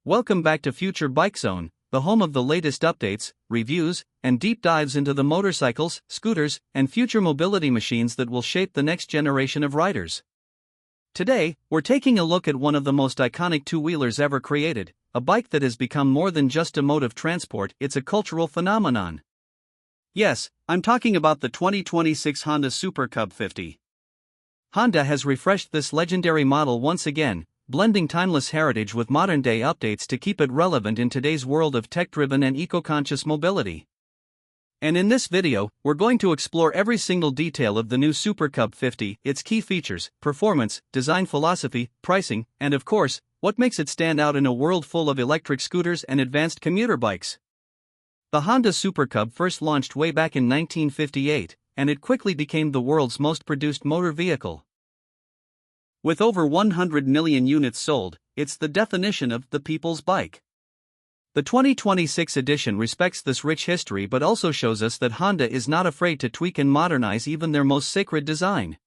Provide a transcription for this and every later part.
Welcome back to Future Bike Zone, the home of the latest updates, reviews, and deep dives into the motorcycles, scooters, and future mobility machines that will shape the next generation of riders. Today, we're taking a look at one of the most iconic two-wheelers ever created, a bike that has become more than just a mode of transport, it's a cultural phenomenon. Yes, I'm talking about the 2026 Honda Super Cub 50. Honda has refreshed this legendary model once again, blending timeless heritage with modern-day updates to keep it relevant in today's world of tech-driven and eco-conscious mobility. And in this video, we're going to explore every single detail of the new Super Cub 50, its key features, performance, design philosophy, pricing, and of course, what makes it stand out in a world full of electric scooters and advanced commuter bikes. The Honda Super Cub first launched way back in 1958, and it quickly became the world's most produced motor vehicle. With over 100 million units sold, it's the definition of the people's bike. The 2026 edition respects this rich history but also shows us that Honda is not afraid to tweak and modernize even their most sacred design.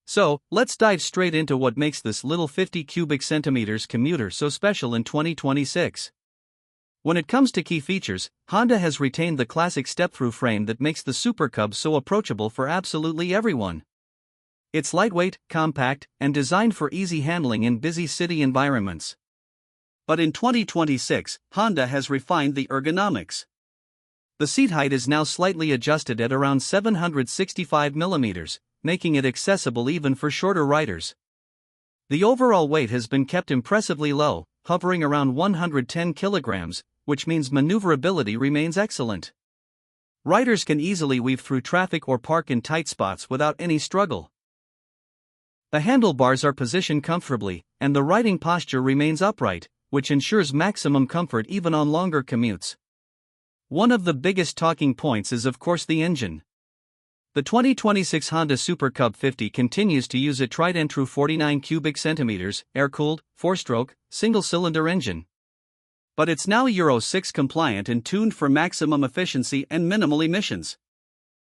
So, let's dive straight into what makes this little 50 cubic centimeters commuter so special in 2026. When it comes to key features, Honda has retained the classic step-through frame that makes the Super Cub so approachable for absolutely everyone. It's lightweight, compact, and designed for easy handling in busy city environments. But in 2026, Honda has refined the ergonomics. The seat height is now slightly adjusted at around 765 mm, making it accessible even for shorter riders. The overall weight has been kept impressively low, hovering around 110 kilograms, which means maneuverability remains excellent. Riders can easily weave through traffic or park in tight spots without any struggle. The handlebars are positioned comfortably, and the riding posture remains upright, which ensures maximum comfort even on longer commutes. One of the biggest talking points is of course the engine. The 2026 Honda Super Cub 50 continues to use a tried and true 49 cubic centimeters, air-cooled, 4-stroke, single-cylinder engine. But it's now Euro 6 compliant and tuned for maximum efficiency and minimal emissions.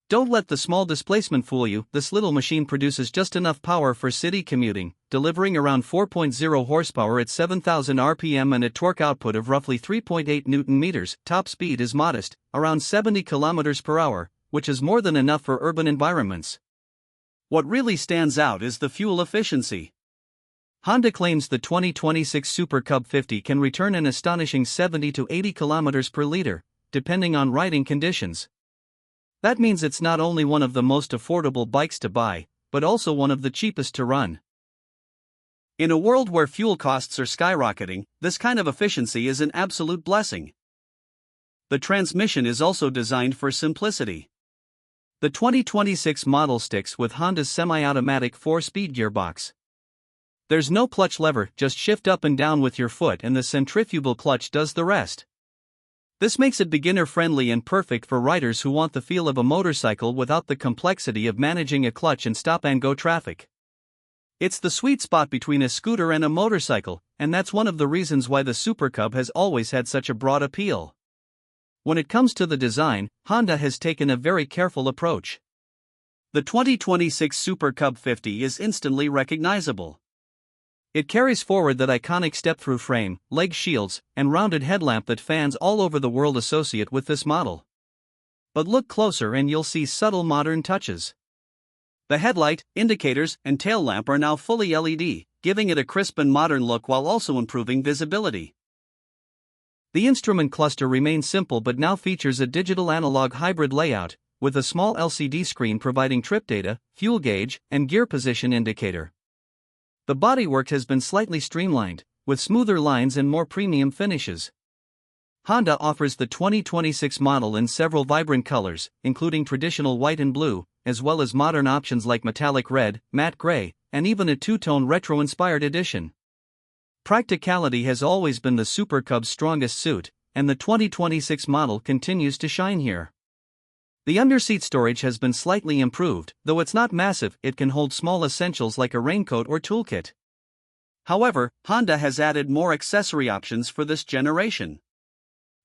Don't let the small displacement fool you, this little machine produces just enough power for city commuting, delivering around 4.0 horsepower at 7,000 RPM and a torque output of roughly 3.8 Nm. Top speed is modest, around 70 km per hour, which is more than enough for urban environments. What really stands out is the fuel efficiency. Honda claims the 2026 Super Cub 50 can return an astonishing 70 to 80 km per liter, depending on riding conditions. That means it's not only one of the most affordable bikes to buy, but also one of the cheapest to run. In a world where fuel costs are skyrocketing, this kind of efficiency is an absolute blessing. The transmission is also designed for simplicity. The 2026 model sticks with Honda's semi-automatic 4-speed gearbox. There's no clutch lever, just shift up and down with your foot and the centrifugal clutch does the rest. This makes it beginner-friendly and perfect for riders who want the feel of a motorcycle without the complexity of managing a clutch and stop-and-go traffic. It's the sweet spot between a scooter and a motorcycle, and that's one of the reasons why the Super Cub has always had such a broad appeal. When it comes to the design, Honda has taken a very careful approach. The 2026 Super Cub 50 is instantly recognizable. It carries forward that iconic step-through frame, leg shields, and rounded headlamp that fans all over the world associate with this model. But look closer and you'll see subtle modern touches. The headlight, indicators, and tail lamp are now fully LED, giving it a crisp and modern look while also improving visibility. The instrument cluster remains simple but now features a digital-analog hybrid layout, with a small LCD screen providing trip data, fuel gauge, and gear position indicator. The bodywork has been slightly streamlined, with smoother lines and more premium finishes. Honda offers the 2026 model in several vibrant colors, including traditional white and blue, as well as modern options like metallic red, matte gray, and even a two-tone retro-inspired edition. Practicality has always been the Super Cub's strongest suit, and the 2026 model continues to shine here. The underseat storage has been slightly improved, though it's not massive, it can hold small essentials like a raincoat or toolkit. However, Honda has added more accessory options for this generation.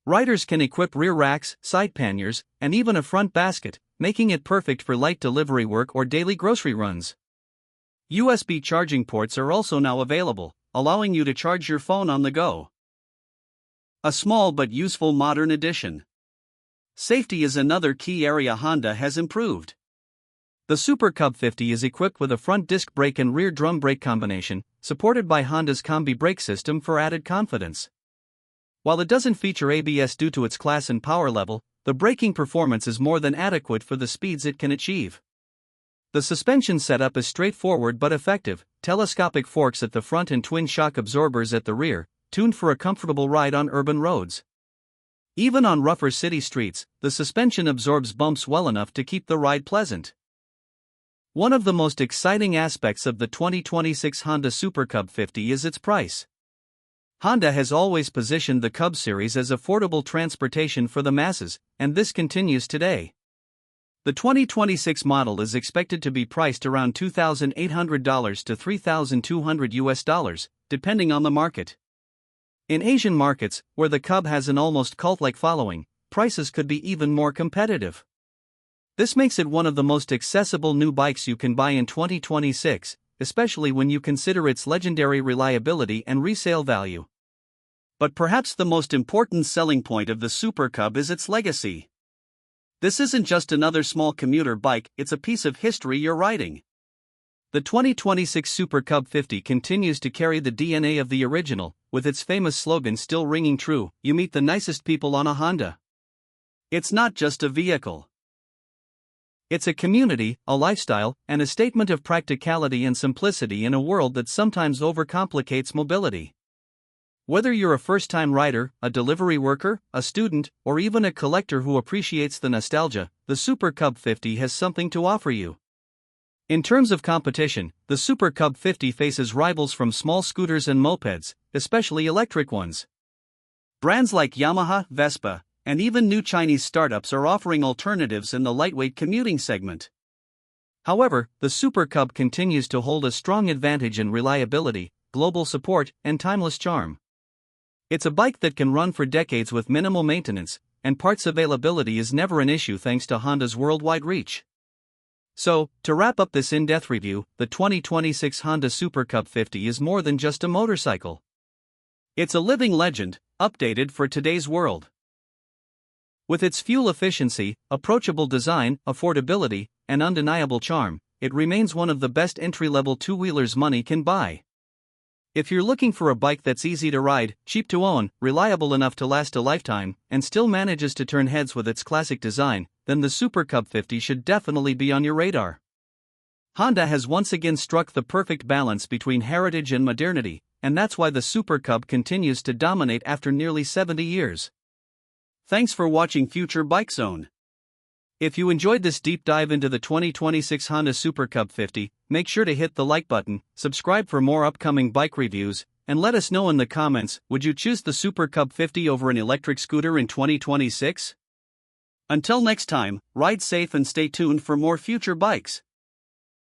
Riders can equip rear racks, side panniers, and even a front basket, making it perfect for light delivery work or daily grocery runs. USB charging ports are also now available, allowing you to charge your phone on the go. A small but useful modern addition. Safety is another key area Honda has improved. The Super Cub 50 is equipped with a front disc brake and rear drum brake combination, supported by Honda's Combi brake system for added confidence. While it doesn't feature ABS due to its class and power level, the braking performance is more than adequate for the speeds it can achieve. The suspension setup is straightforward but effective: telescopic forks at the front and twin shock absorbers at the rear, tuned for a comfortable ride on urban roads. Even on rougher city streets, the suspension absorbs bumps well enough to keep the ride pleasant. One of the most exciting aspects of the 2026 Honda Super Cub 50 is its price. Honda has always positioned the Cub series as affordable transportation for the masses, and this continues today. The 2026 model is expected to be priced around $2,800 to $3,200, depending on the market. In Asian markets, where the Cub has an almost cult-like following, prices could be even more competitive. This makes it one of the most accessible new bikes you can buy in 2026, especially when you consider its legendary reliability and resale value. But perhaps the most important selling point of the Super Cub is its legacy. This isn't just another small commuter bike, it's a piece of history you're riding. The 2026 Super Cub 50 continues to carry the DNA of the original, with its famous slogan still ringing true: "You meet the nicest people on a Honda." It's not just a vehicle. It's a community, a lifestyle, and a statement of practicality and simplicity in a world that sometimes overcomplicates mobility. Whether you're a first-time rider, a delivery worker, a student, or even a collector who appreciates the nostalgia, the Super Cub 50 has something to offer you. In terms of competition, the Super Cub 50 faces rivals from small scooters and mopeds, especially electric ones. Brands like Yamaha, Vespa, and even new Chinese startups are offering alternatives in the lightweight commuting segment. However, the Super Cub continues to hold a strong advantage in reliability, global support, and timeless charm. It's a bike that can run for decades with minimal maintenance, and parts availability is never an issue thanks to Honda's worldwide reach. So, to wrap up this in-depth review, the 2026 Honda Super Cub 50 is more than just a motorcycle. It's a living legend, updated for today's world. With its fuel efficiency, approachable design, affordability, and undeniable charm, it remains one of the best entry-level two-wheelers money can buy. If you're looking for a bike that's easy to ride, cheap to own, reliable enough to last a lifetime, and still manages to turn heads with its classic design, then the Super Cub 50 should definitely be on your radar. Honda has once again struck the perfect balance between heritage and modernity, and that's why the Super Cub continues to dominate after nearly 70 years. Thanks for watching Future Bike Zone. If you enjoyed this deep dive into the 2026 Honda Super Cub 50, make sure to hit the like button, subscribe for more upcoming bike reviews, and let us know in the comments, would you choose the Super Cub 50 over an electric scooter in 2026? Until next time, ride safe and stay tuned for more future bikes.